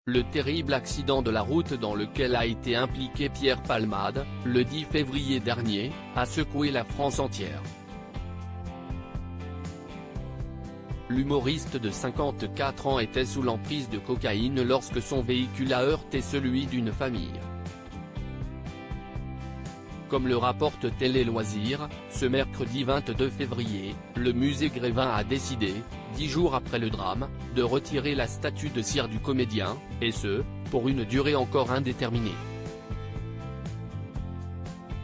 Le terrible accident de la route dans lequel a été impliqué Pierre Palmade, le 10 février dernier, a secoué la France entière. L'humoriste de 54 ans était sous l'emprise de cocaïne lorsque son véhicule a heurté celui d'une famille. Comme le rapporte Télé Loisirs, ce mercredi 22 février, le musée Grévin a décidé, 10 jours après le drame, de retirer la statue de cire du comédien, et ce, pour une durée encore indéterminée.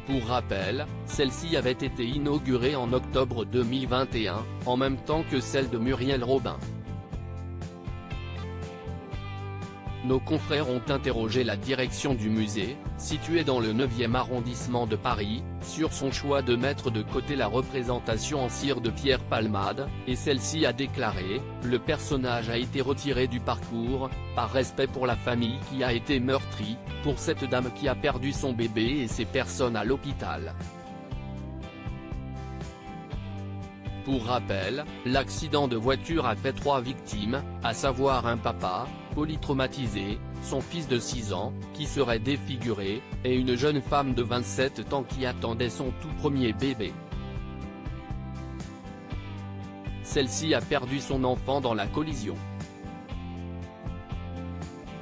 Pour rappel, celle-ci avait été inaugurée en octobre 2021, en même temps que celle de Muriel Robin. Nos confrères ont interrogé la direction du musée, situé dans le 9e arrondissement de Paris, sur son choix de mettre de côté la représentation en cire de Pierre Palmade, et celle-ci a déclaré « Le personnage a été retiré du parcours, par respect pour la famille qui a été meurtrie, pour cette dame qui a perdu son bébé et ces personnes à l'hôpital ». Pour rappel, l'accident de voiture a fait 3 victimes, à savoir un papa, polytraumatisé, son fils de 6 ans, qui serait défiguré, et une jeune femme de 27 ans qui attendait son tout premier bébé. Celle-ci a perdu son enfant dans la collision.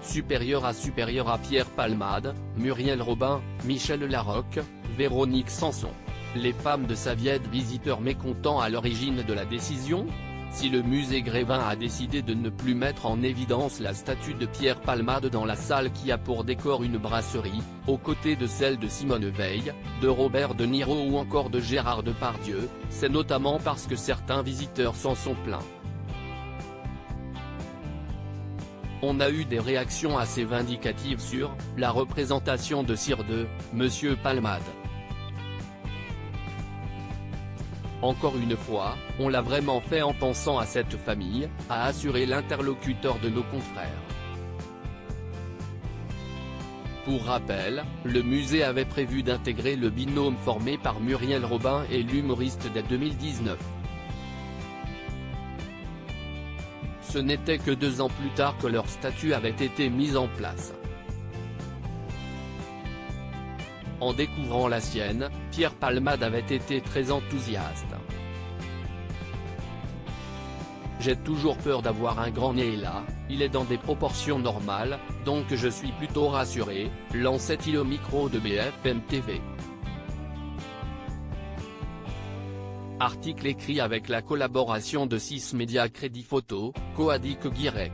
Supérieur à Pierre Palmade, Muriel Robin, Michel Larocque, Véronique Sanson. Les femmes de sa vie visiteurs mécontents à l'origine de la décision ? Si le musée Grévin a décidé de ne plus mettre en évidence la statue de Pierre Palmade dans la salle qui a pour décor une brasserie, aux côtés de celle de Simone Veil, de Robert De Niro ou encore de Gérard Depardieu, c'est notamment parce que certains visiteurs s'en sont plaints. On a eu des réactions assez vindicatives sur « la représentation de cire de Monsieur Palmade ». Encore une fois, on l'a vraiment fait en pensant à cette famille, a assuré l'interlocuteur de nos confrères. Pour rappel, le musée avait prévu d'intégrer le binôme formé par Muriel Robin et l'humoriste dès 2019. Ce n'était que 2 ans plus tard que leur statut avait été mise en place. En découvrant la sienne, Pierre Palmade avait été très enthousiaste. « J'ai toujours peur d'avoir un grand nez et là, il est dans des proportions normales, donc je suis plutôt rassuré », lançait-il au micro de BFM TV. Article écrit avec la collaboration de 6 médias Crédit Photo, Coadic Guirec.